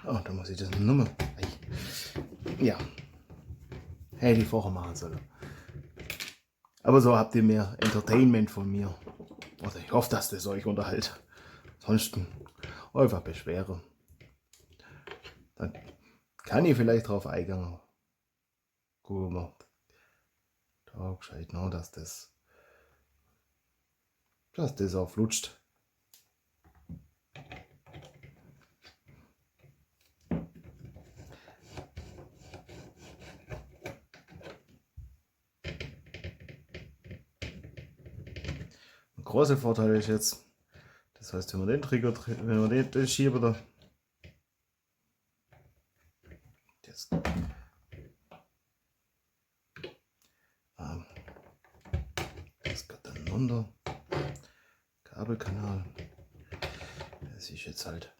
Oh, da muss ich das Nummer. Ja, hätte ich vorher machen sollen. Aber so habt ihr mehr Entertainment von mir. Oder ich hoffe, dass das euch unterhält. Ansonsten einfach beschweren. Dann kann ich vielleicht drauf eingehen. Gucken wir. Da gescheit noch, dass das auch flutscht. Ein großer Vorteil ist jetzt, das heißt, wenn wir den Trigger, wenn wir den schieben, da jetzt, das geht dann runter. Kabelkanal. Das ist jetzt halt